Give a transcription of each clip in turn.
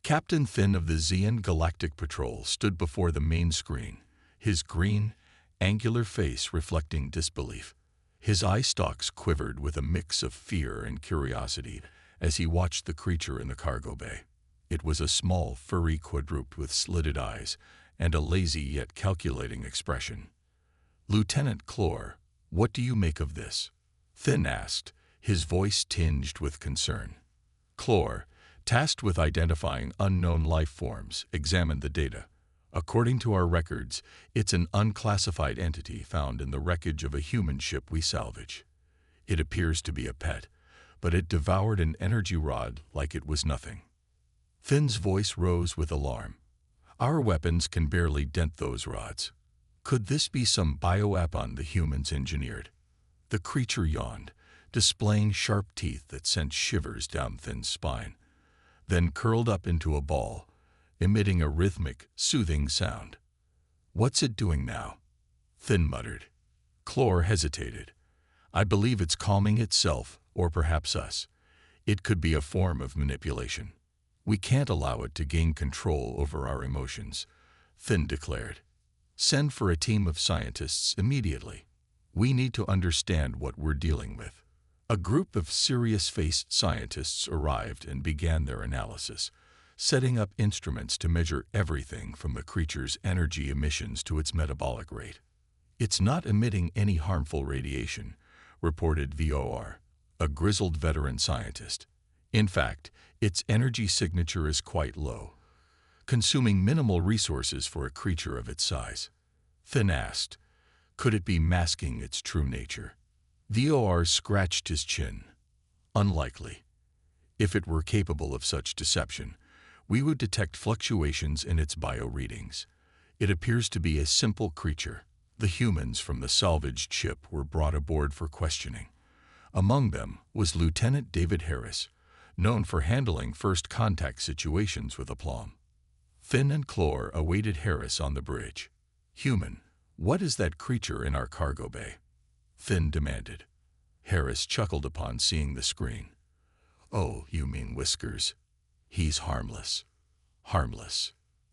Captain Thin of the Xian Galactic Patrol stood before the main screen, his green, angular face reflecting disbelief. His eye stalks quivered with a mix of fear and curiosity as he watched the creature in the cargo bay. It was a small, furry quadruped with slitted eyes and a lazy yet calculating expression. "Lieutenant Clore, what do you make of this?" Thin asked, his voice tinged with concern. Clore, tasked with identifying unknown life forms, examined the data. "According to our records, it's an unclassified entity found in the wreckage of a human ship we salvage. It appears to be a pet, but it devoured an energy rod like it was nothing." Thin's voice rose with alarm. "Our weapons can barely dent those rods. Could this be some bioweapon the humans engineered?" The creature yawned, displaying sharp teeth that sent shivers down Thin's spine, then curled up into a ball, emitting a rhythmic, soothing sound. "What's it doing now?" Thin muttered. Clore hesitated. "I believe it's calming itself, or perhaps us. It could be a form of manipulation. We can't allow it to gain control over our emotions," Thin declared. "Send for a team of scientists immediately. We need to understand what we're dealing with." A group of serious-faced scientists arrived and began their analysis, setting up instruments to measure everything from the creature's energy emissions to its metabolic rate. "It's not emitting any harmful radiation," reported VOR, a grizzled veteran scientist. "In fact, its energy signature is quite low, consuming minimal resources for a creature of its size." Thin asked, "Could it be masking its true nature?" VOR scratched his chin. "Unlikely. If it were capable of such deception, we would detect fluctuations in its bio-readings. It appears to be a simple creature." The humans from the salvaged ship were brought aboard for questioning. Among them was Lieutenant David Harris, known for handling first-contact situations with aplomb. Thin and Clore awaited Harris on the bridge. "Human, what is that creature in our cargo bay?" Thin demanded. Harris chuckled upon seeing the screen. "Oh, you mean Whiskers. He's harmless." "Harmless?"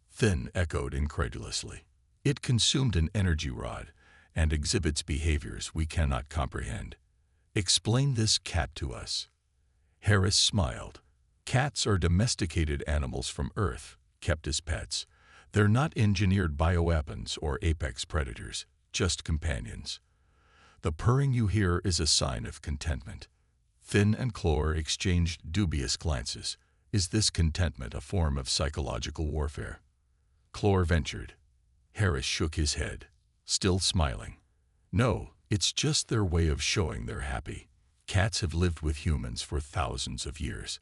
Thin echoed incredulously. "It consumed an energy rod and exhibits behaviors we cannot comprehend. Explain this cat to us." Harris smiled. "Cats are domesticated animals from Earth, kept as pets. They're not engineered bioweapons or apex predators, just companions. The purring you hear is a sign of contentment." Thin and Clore exchanged dubious glances. "Is this contentment a form of psychological warfare?" Clore ventured. Harris shook his head, still smiling. "No, it's just their way of showing they're happy. Cats have lived with humans for thousands of years.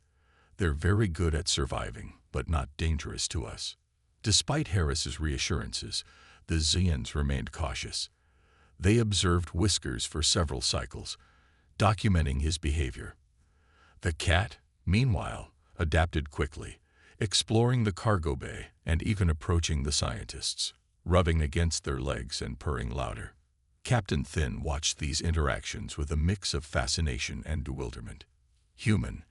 They're very good at surviving, but not dangerous to us." Despite Harris's reassurances, the Xians remained cautious. They observed Whiskers for several cycles, documenting his behavior. The cat, meanwhile, adapted quickly, exploring the cargo bay and even approaching the scientists, rubbing against their legs and purring louder. Captain Thin watched these interactions with a mix of fascination and bewilderment. "Human,"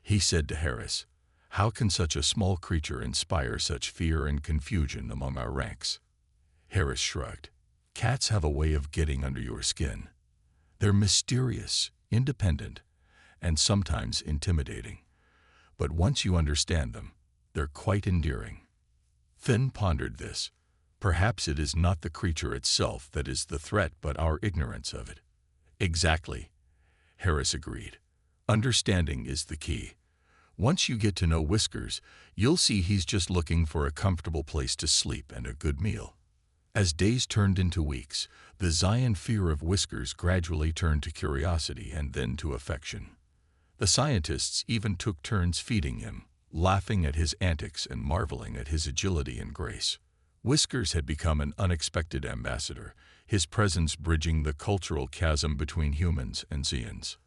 he said to Harris, "how can such a small creature inspire such fear and confusion among our ranks?" Harris shrugged. "Cats have a way of getting under your skin. They're mysterious, independent, and sometimes intimidating. But once you understand them, they're quite endearing." Thin pondered this. Perhaps it is not the creature itself that is the threat, but our ignorance of it. "Exactly," Harris agreed. "Understanding is the key. Once you get to know Whiskers, you'll see he's just looking for a comfortable place to sleep and a good meal." As days turned into weeks, the Xian fear of Whiskers gradually turned to curiosity and then to affection. The scientists even took turns feeding him, laughing at his antics and marveling at his agility and grace. Whiskers had become an unexpected ambassador, his presence bridging the cultural chasm between humans and Xians.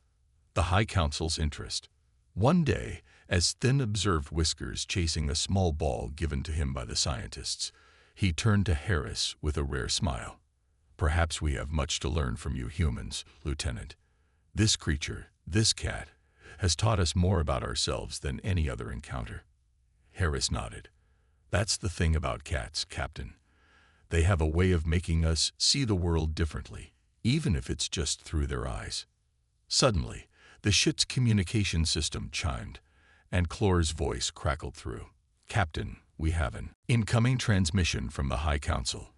The High Council's interest. One day, as Thin observed Whiskers chasing a small ball given to him by the scientists, he turned to Harris with a rare smile. "Perhaps we have much to learn from you humans, Lieutenant. This creature, this cat, has taught us more about ourselves than any other encounter." Harris nodded. That's the thing about cats, Captain. They have a way of making us see the world differently, even if it's just through their eyes. Suddenly, the ship's communication system chimed, and Clore's voice crackled through. Captain, we have an incoming transmission from the High Council.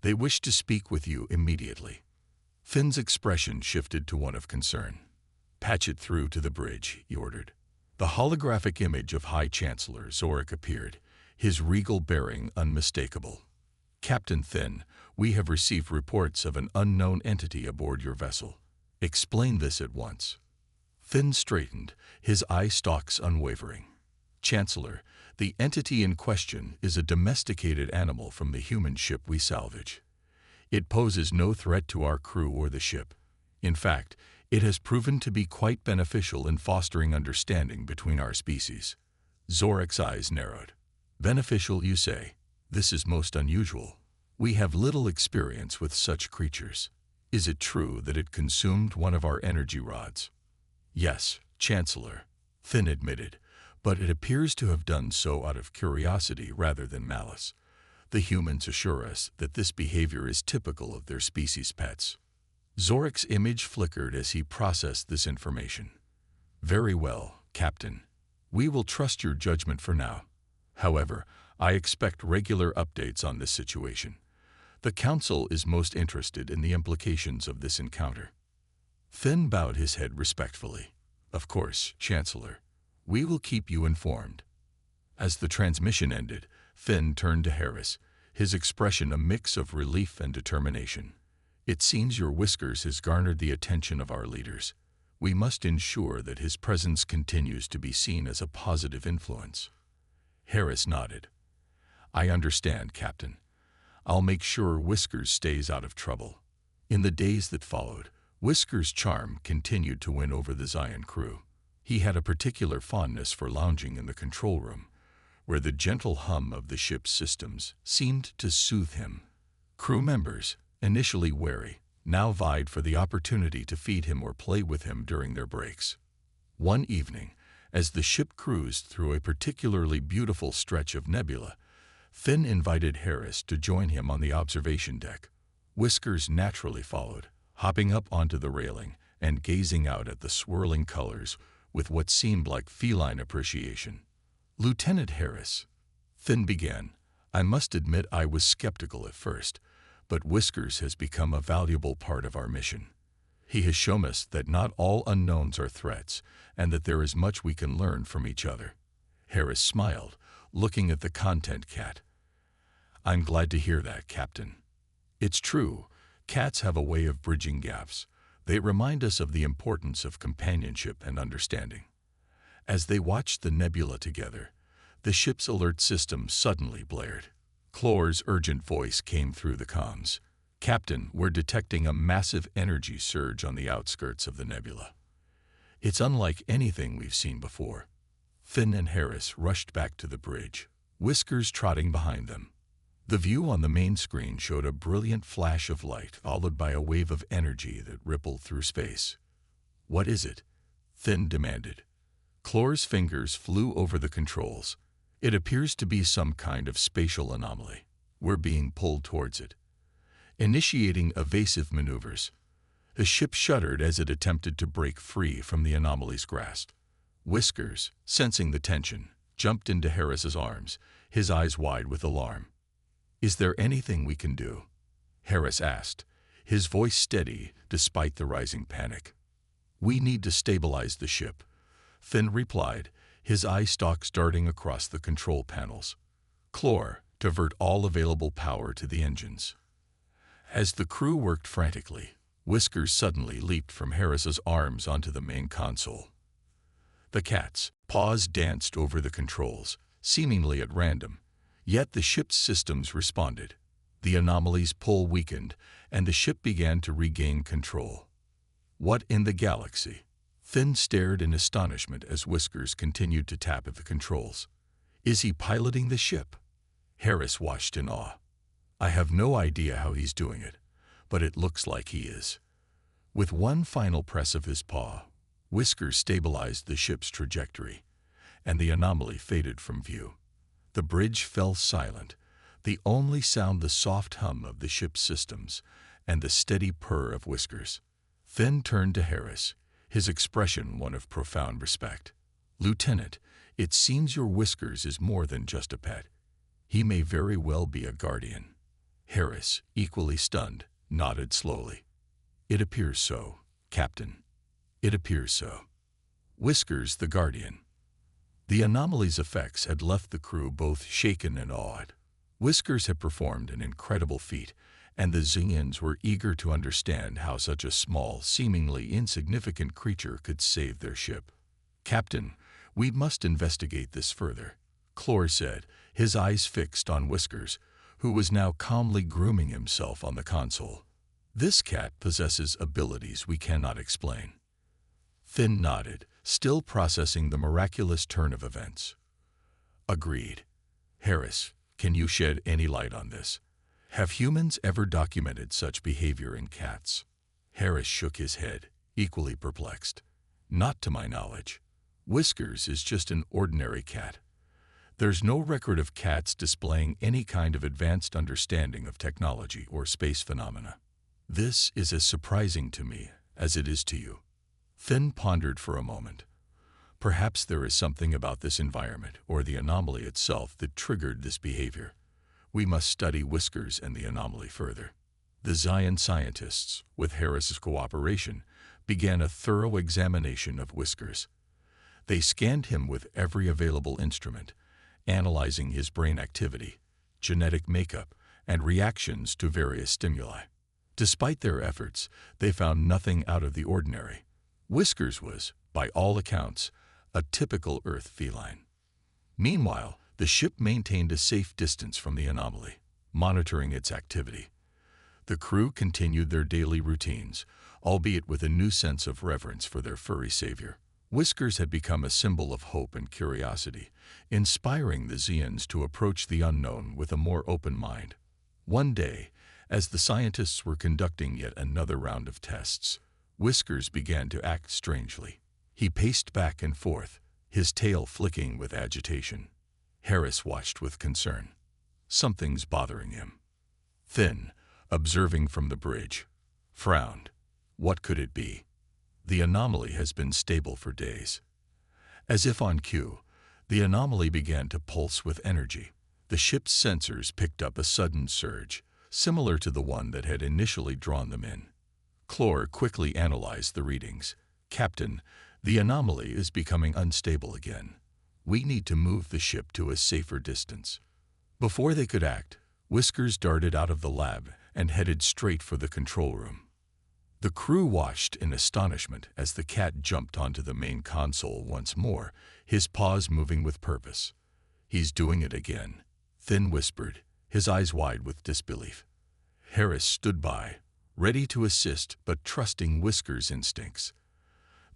They wish to speak with you immediately. Finn's expression shifted to one of concern. Patch it through to the bridge, he ordered. The holographic image of High Chancellor Zorik appeared, his regal bearing unmistakable. Captain Finn, we have received reports of an unknown entity aboard your vessel. Explain this at once. Finn straightened, his eye stalks unwavering. Chancellor, the entity in question is a domesticated animal from the human ship we salvage. It poses no threat to our crew or the ship. In fact, it has proven to be quite beneficial in fostering understanding between our species. Zorik's eyes narrowed. Beneficial, you say? This is most unusual. We have little experience with such creatures. Is it true that it consumed one of our energy rods? Yes, Chancellor, Finn admitted, but it appears to have done so out of curiosity rather than malice. The humans assure us that this behavior is typical of their species' pets. Zorik's image flickered as he processed this information. Very well, Captain. We will trust your judgment for now. However, I expect regular updates on this situation. The Council is most interested in the implications of this encounter. Finn bowed his head respectfully. Of course, Chancellor. We will keep you informed. As the transmission ended, Finn turned to Harris, his expression a mix of relief and determination. It seems your whiskers has garnered the attention of our leaders. We must ensure that his presence continues to be seen as a positive influence. Harris nodded. I understand, Captain. I'll make sure Whiskers stays out of trouble. In the days that followed, Whiskers' charm continued to win over the Zion crew. He had a particular fondness for lounging in the control room, where the gentle hum of the ship's systems seemed to soothe him. Crew members, initially wary, now vied for the opportunity to feed him or play with him during their breaks. One evening, as the ship cruised through a particularly beautiful stretch of nebula, Finn invited Harris to join him on the observation deck. Whiskers naturally followed, hopping up onto the railing and gazing out at the swirling colors with what seemed like feline appreciation. Lieutenant Harris, Finn began, I must admit I was skeptical at first, but Whiskers has become a valuable part of our mission. He has shown us that not all unknowns are threats and that there is much we can learn from each other. Harris smiled, looking at the content cat. I'm glad to hear that, Captain. It's true, cats have a way of bridging gaps. They remind us of the importance of companionship and understanding. As they watched the nebula together, the ship's alert system suddenly blared. Clore's urgent voice came through the comms. Captain, we're detecting a massive energy surge on the outskirts of the nebula. It's unlike anything we've seen before. Finn and Harris rushed back to the bridge, Whiskers trotting behind them. The view on the main screen showed a brilliant flash of light followed by a wave of energy that rippled through space. What is it? Finn demanded. Clore's fingers flew over the controls. It appears to be some kind of spatial anomaly. We're being pulled towards it. Initiating evasive maneuvers. The ship shuddered as it attempted to break free from the anomaly's grasp. Whiskers, sensing the tension, jumped into Harris's arms, his eyes wide with alarm. Is there anything we can do? Harris asked, his voice steady despite the rising panic. We need to stabilize the ship, Finn replied, his eye stalks darting across the control panels. Clore, divert all available power to the engines. As the crew worked frantically, Whiskers suddenly leaped from Harris's arms onto the main console. The cat's paws danced over the controls, seemingly at random, yet the ship's systems responded. The anomaly's pull weakened, and the ship began to regain control. What in the galaxy? Finn stared in astonishment as Whiskers continued to tap at the controls. Is he piloting the ship? Harris watched in awe. I have no idea how he's doing it, but it looks like he is. With one final press of his paw, Whiskers stabilized the ship's trajectory, and the anomaly faded from view. The bridge fell silent, the only sound the soft hum of the ship's systems and the steady purr of Whiskers. Finn turned to Harris, his expression one of profound respect. "Lieutenant, it seems your Whiskers is more than just a pet. He may very well be a guardian." Harris, equally stunned, nodded slowly. "It appears so, Captain. It appears so." Whiskers the guardian. The anomaly's effects had left the crew both shaken and awed. Whiskers had performed an incredible feat, and the Zingians were eager to understand how such a small, seemingly insignificant creature could save their ship. "Captain, we must investigate this further," Clore said, his eyes fixed on Whiskers, who was now calmly grooming himself on the console. "This cat possesses abilities we cannot explain." Finn nodded, still processing the miraculous turn of events. "Agreed. Harris, can you shed any light on this? Have humans ever documented such behavior in cats?" Harris shook his head, equally perplexed. "Not to my knowledge. Whiskers is just an ordinary cat. There's no record of cats displaying any kind of advanced understanding of technology or space phenomena. This is as surprising to me as it is to you." Finn pondered for a moment. Perhaps there is something about this environment or the anomaly itself that triggered this behavior. We must study Whiskers and the anomaly further. The Zion scientists, with Harris's cooperation, began a thorough examination of Whiskers. They scanned him with every available instrument, analyzing his brain activity, genetic makeup, and reactions to various stimuli. Despite their efforts, they found nothing out of the ordinary. Whiskers was, by all accounts, a typical Earth feline. Meanwhile, the ship maintained a safe distance from the anomaly, monitoring its activity. The crew continued their daily routines, albeit with a new sense of reverence for their furry savior. Whiskers had become a symbol of hope and curiosity, inspiring the Zians to approach the unknown with a more open mind. One day, as the scientists were conducting yet another round of tests, Whiskers began to act strangely. He paced back and forth, his tail flicking with agitation. Harris watched with concern. "Something's bothering him." Finn, observing from the bridge, frowned. What could it be? The anomaly has been stable for days. As if on cue, the anomaly began to pulse with energy. The ship's sensors picked up a sudden surge, similar to the one that had initially drawn them in. Clore quickly analyzed the readings. "Captain, the anomaly is becoming unstable again. We need to move the ship to a safer distance." Before they could act, Whiskers darted out of the lab and headed straight for the control room. The crew watched in astonishment as the cat jumped onto the main console once more, his paws moving with purpose. "He's doing it again," Finn whispered, his eyes wide with disbelief. Harris stood by, ready to assist but trusting Whiskers' instincts.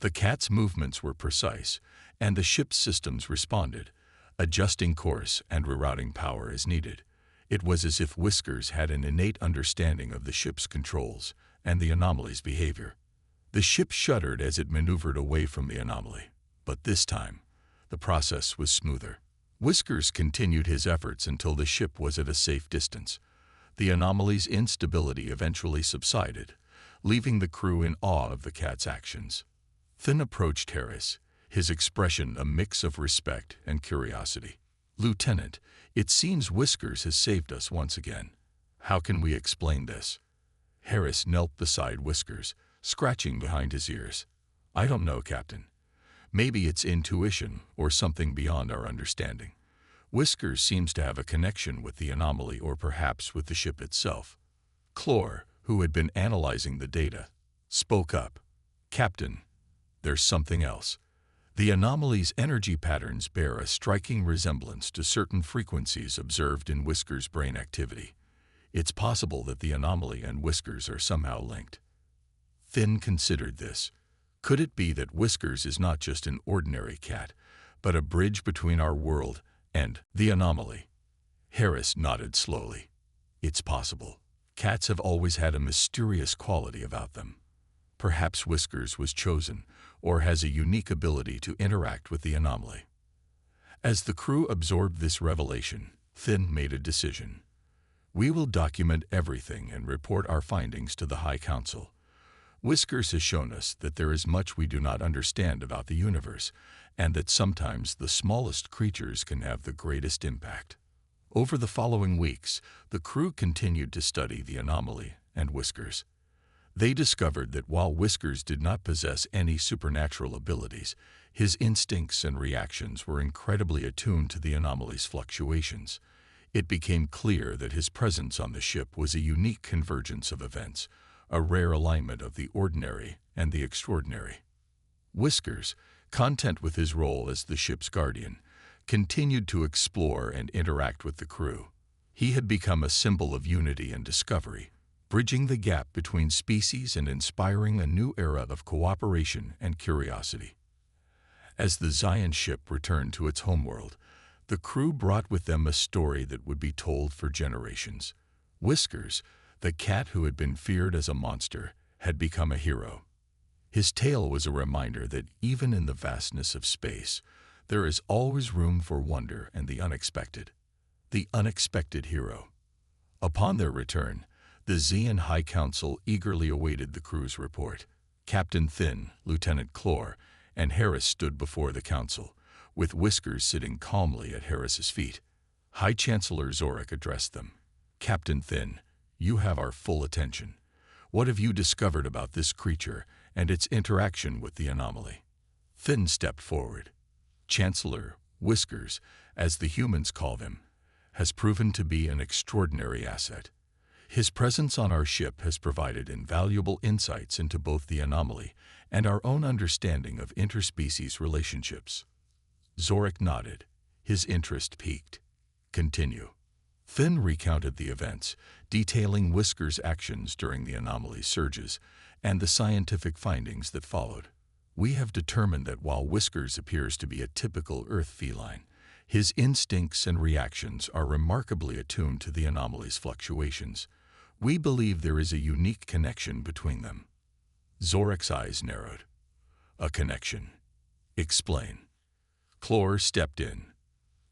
The cat's movements were precise, and the ship's systems responded, adjusting course and rerouting power as needed. It was as if Whiskers had an innate understanding of the ship's controls and the anomaly's behavior. The ship shuddered as it maneuvered away from the anomaly, but this time, the process was smoother. Whiskers continued his efforts until the ship was at a safe distance. The anomaly's instability eventually subsided, leaving the crew in awe of the cat's actions. Finn approached Harris, his expression a mix of respect and curiosity. "Lieutenant, it seems Whiskers has saved us once again. How can we explain this?" Harris knelt beside Whiskers, scratching behind his ears. "I don't know, Captain. Maybe it's intuition or something beyond our understanding. Whiskers seems to have a connection with the anomaly or perhaps with the ship itself." Clore, who had been analyzing the data, spoke up. "Captain, there's something else. The anomaly's energy patterns bear a striking resemblance to certain frequencies observed in Whiskers' brain activity. It's possible that the anomaly and Whiskers are somehow linked." Finn considered this. Could it be that Whiskers is not just an ordinary cat, but a bridge between our world and the anomaly? Harris nodded slowly. "It's possible. Cats have always had a mysterious quality about them. Perhaps Whiskers was chosen or has a unique ability to interact with the anomaly." As the crew absorbed this revelation, Thin made a decision. We will document everything and report our findings to the High Council. Whiskers has shown us that there is much we do not understand about the universe, and that sometimes the smallest creatures can have the greatest impact. Over the following weeks, the crew continued to study the anomaly and Whiskers. They discovered that while Whiskers did not possess any supernatural abilities, his instincts and reactions were incredibly attuned to the anomaly's fluctuations. It became clear that his presence on the ship was a unique convergence of events, a rare alignment of the ordinary and the extraordinary. Whiskers, content with his role as the ship's guardian, continued to explore and interact with the crew. He had become a symbol of unity and discovery, bridging the gap between species and inspiring a new era of cooperation and curiosity. As the Zion ship returned to its homeworld, the crew brought with them a story that would be told for generations. Whiskers, the cat who had been feared as a monster, had become a hero. His tale was a reminder that even in the vastness of space, there is always room for wonder and the unexpected. The unexpected hero. Upon their return, the Zion High Council eagerly awaited the crew's report. Captain Thin, Lieutenant Clore, and Harris stood before the council, with Whiskers sitting calmly at Harris's feet. High Chancellor Zorik addressed them. Captain Thin, you have our full attention. What have you discovered about this creature and its interaction with the anomaly? Thin stepped forward. Chancellor, Whiskers, as the humans call him, has proven to be an extraordinary asset. His presence on our ship has provided invaluable insights into both the anomaly and our own understanding of interspecies relationships. Zorik nodded. His interest piqued. Continue. Thin recounted the events, detailing Whiskers' actions during the anomaly's surges and the scientific findings that followed. We have determined that while Whiskers appears to be a typical Earth feline, his instincts and reactions are remarkably attuned to the anomaly's fluctuations. We believe there is a unique connection between them. Zorik's eyes narrowed. A connection. Explain. Clore stepped in.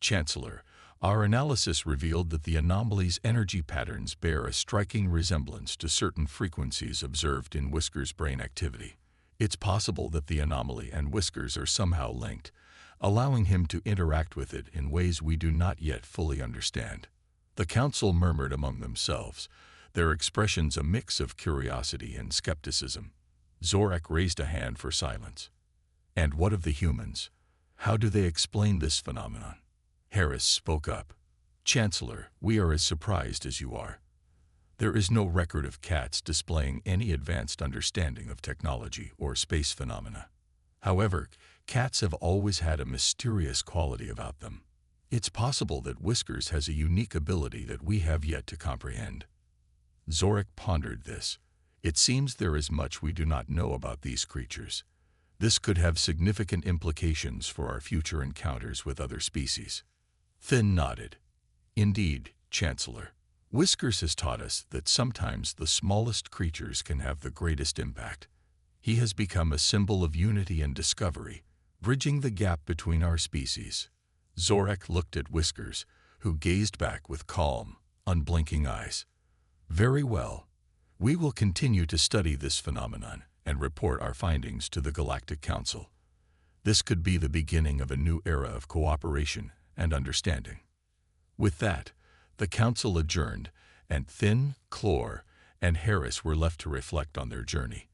Chancellor, our analysis revealed that the anomaly's energy patterns bear a striking resemblance to certain frequencies observed in Whiskers' brain activity. It's possible that the anomaly and Whiskers are somehow linked, allowing him to interact with it in ways we do not yet fully understand. The council murmured among themselves, their expressions a mix of curiosity and skepticism. Zorik raised a hand for silence. And what of the humans? How do they explain this phenomenon? Harris spoke up. Chancellor, we are as surprised as you are. There is no record of cats displaying any advanced understanding of technology or space phenomena. However, cats have always had a mysterious quality about them. It's possible that Whiskers has a unique ability that we have yet to comprehend. Zorik pondered this. It seems there is much we do not know about these creatures. This could have significant implications for our future encounters with other species. Thin nodded. Indeed, Chancellor. Whiskers has taught us that sometimes the smallest creatures can have the greatest impact. He has become a symbol of unity and discovery, bridging the gap between our species. Zorik looked at Whiskers, who gazed back with calm, unblinking eyes. Very well. We will continue to study this phenomenon and report our findings to the Galactic Council. This could be the beginning of a new era of cooperation and understanding. With that, the council adjourned, and Thin, Clore, and Harris were left to reflect on their journey.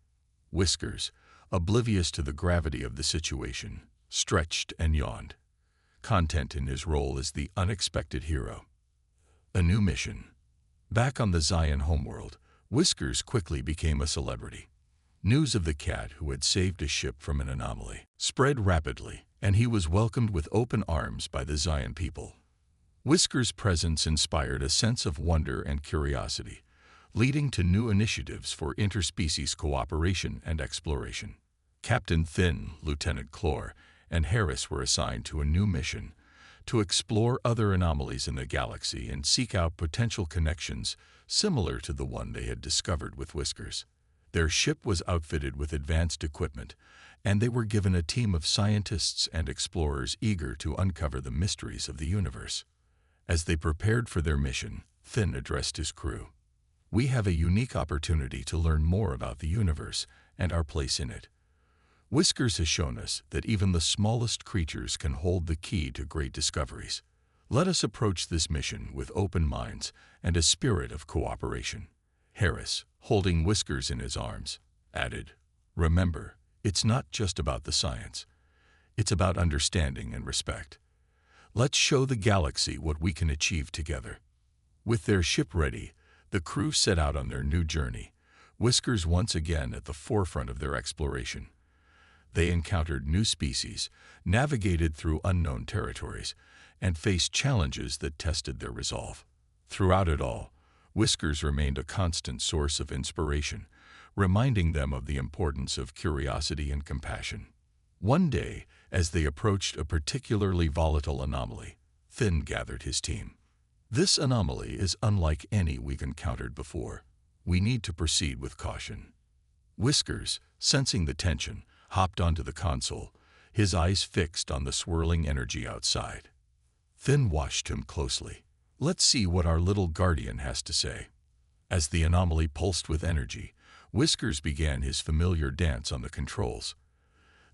Whiskers, oblivious to the gravity of the situation, stretched and yawned, content in his role as the unexpected hero. A new mission. Back on the Zion homeworld, Whiskers quickly became a celebrity. News of the cat who had saved a ship from an anomaly spread rapidly, and he was welcomed with open arms by the Zion people. Whiskers' presence inspired a sense of wonder and curiosity, leading to new initiatives for interspecies cooperation and exploration. Captain Thin, Lieutenant Clore, and Harris were assigned to a new mission to explore other anomalies in the galaxy and seek out potential connections similar to the one they had discovered with Whiskers. Their ship was outfitted with advanced equipment, and they were given a team of scientists and explorers eager to uncover the mysteries of the universe. As they prepared for their mission, Finn addressed his crew. "We have a unique opportunity to learn more about the universe and our place in it. Whiskers has shown us that even the smallest creatures can hold the key to great discoveries. Let us approach this mission with open minds and a spirit of cooperation." Harris, holding Whiskers in his arms, added, "Remember, it's not just about the science. It's about understanding and respect. Let's show the galaxy what we can achieve together." With their ship ready, the crew set out on their new journey, Whiskers once again at the forefront of their exploration. They encountered new species, navigated through unknown territories, and faced challenges that tested their resolve. Throughout it all, Whiskers remained a constant source of inspiration, reminding them of the importance of curiosity and compassion. One day, as they approached a particularly volatile anomaly, Finn gathered his team. "This anomaly is unlike any we've encountered before. We need to proceed with caution." Whiskers, sensing the tension, hopped onto the console, his eyes fixed on the swirling energy outside. Finn watched him closely. "Let's see what our little guardian has to say." As the anomaly pulsed with energy, Whiskers began his familiar dance on the controls.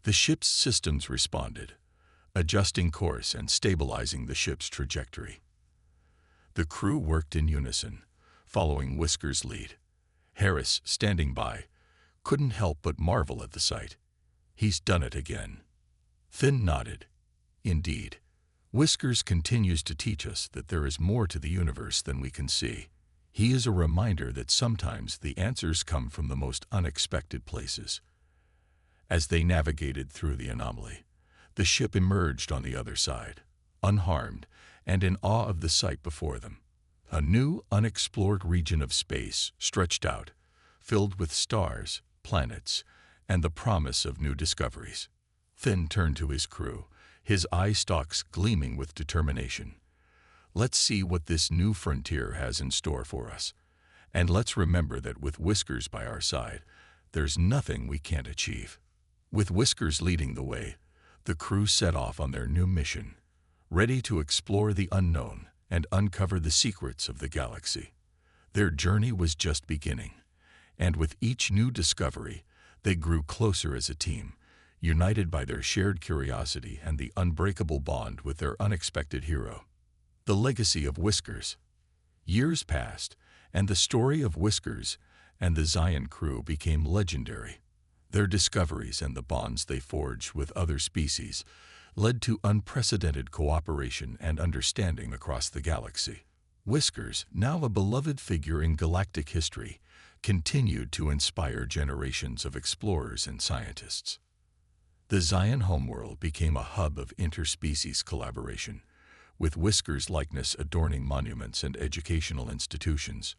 The ship's systems responded, adjusting course and stabilizing the ship's trajectory. The crew worked in unison, following Whiskers' lead. Harris, standing by, couldn't help but marvel at the sight. "He's done it again." Finn nodded. "Indeed, Whiskers continues to teach us that there is more to the universe than we can see. He is a reminder that sometimes the answers come from the most unexpected places." As they navigated through the anomaly, the ship emerged on the other side, unharmed and in awe of the sight before them. A new, unexplored region of space stretched out, filled with stars, planets, and the promise of new discoveries. Finn turned to his crew, his eye stalks gleaming with determination. "Let's see what this new frontier has in store for us. And let's remember that with Whiskers by our side, there's nothing we can't achieve." With Whiskers leading the way, the crew set off on their new mission, ready to explore the unknown and uncover the secrets of the galaxy. Their journey was just beginning, and with each new discovery, they grew closer as a team, united by their shared curiosity and the unbreakable bond with their unexpected hero. The legacy of Whiskers. Years passed, and the story of Whiskers and the Zion crew became legendary. Their discoveries and the bonds they forged with other species led to unprecedented cooperation and understanding across the galaxy. Whiskers, now a beloved figure in galactic history, continued to inspire generations of explorers and scientists. The Zion homeworld became a hub of interspecies collaboration, with Whiskers' likeness adorning monuments and educational institutions.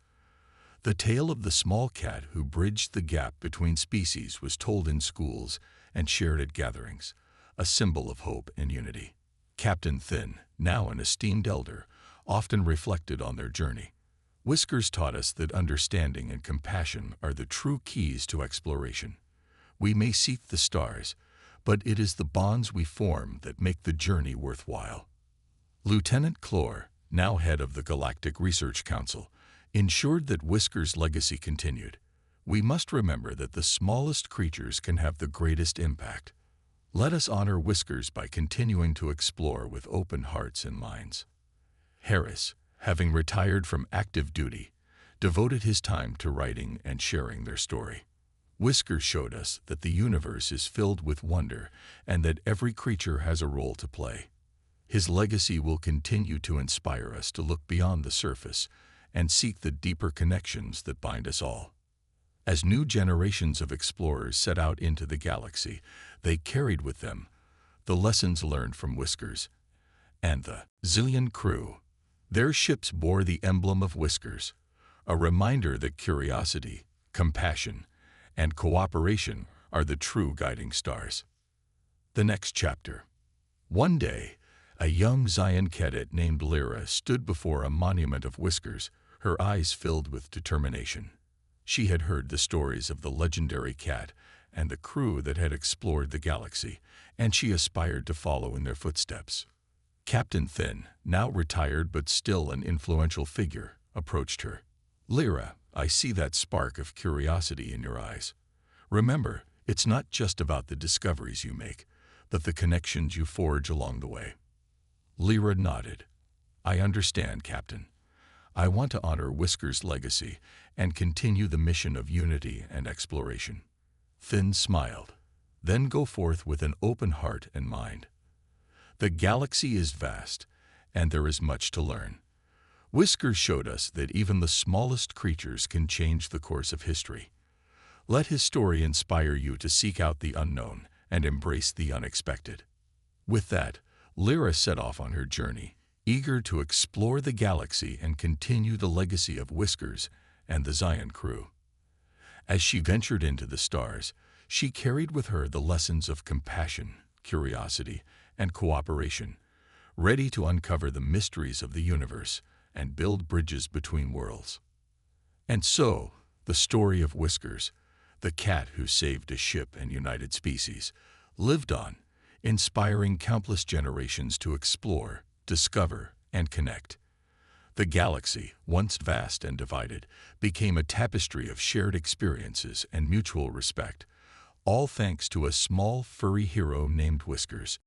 The tale of the small cat who bridged the gap between species was told in schools and shared at gatherings, a symbol of hope and unity. Captain Finn, now an esteemed elder, often reflected on their journey. "Whiskers taught us that understanding and compassion are the true keys to exploration. We may seek the stars, but it is the bonds we form that make the journey worthwhile." Lieutenant Clore, now head of the Galactic Research Council, ensured that Whiskers' legacy continued. "We must remember that the smallest creatures can have the greatest impact. Let us honor Whiskers by continuing to explore with open hearts and minds." Harris, having retired from active duty, devoted his time to writing and sharing their story. Whiskers showed us that the universe is filled with wonder and that every creature has a role to play. His legacy will continue to inspire us to look beyond the surface and seek the deeper connections that bind us all. As new generations of explorers set out into the galaxy, they carried with them the lessons learned from Whiskers and the Zion crew. Their ships bore the emblem of Whiskers, a reminder that curiosity, compassion, and cooperation are the true guiding stars. The next chapter. One day, a young Zion cadet named Lyra stood before a monument of Whiskers, her eyes filled with determination. She had heard the stories of the legendary cat and the crew that had explored the galaxy, and she aspired to follow in their footsteps. Captain Thin, now retired but still an influential figure, approached her. "Lyra, I see that spark of curiosity in your eyes. Remember, it's not just about the discoveries you make, but the connections you forge along the way." Lyra nodded. "I understand, Captain. I want to honor Whisker's legacy and continue the mission of unity and exploration." Thin smiled. "Then go forth with an open heart and mind. The galaxy is vast, and there is much to learn. Whisker showed us that even the smallest creatures can change the course of history. Let his story inspire you to seek out the unknown and embrace the unexpected." With that, Lyra set off on her journey, eager to explore the galaxy and continue the legacy of Whiskers and the Zion crew. As she ventured into the stars, she carried with her the lessons of compassion, curiosity, and cooperation, ready to uncover the mysteries of the universe and build bridges between worlds. And so, the story of Whiskers, the cat who saved a ship and united species, lived on, inspiring countless generations to explore, discover, and connect. The galaxy, once vast and divided, became a tapestry of shared experiences and mutual respect, all thanks to a small, furry hero named Whiskers.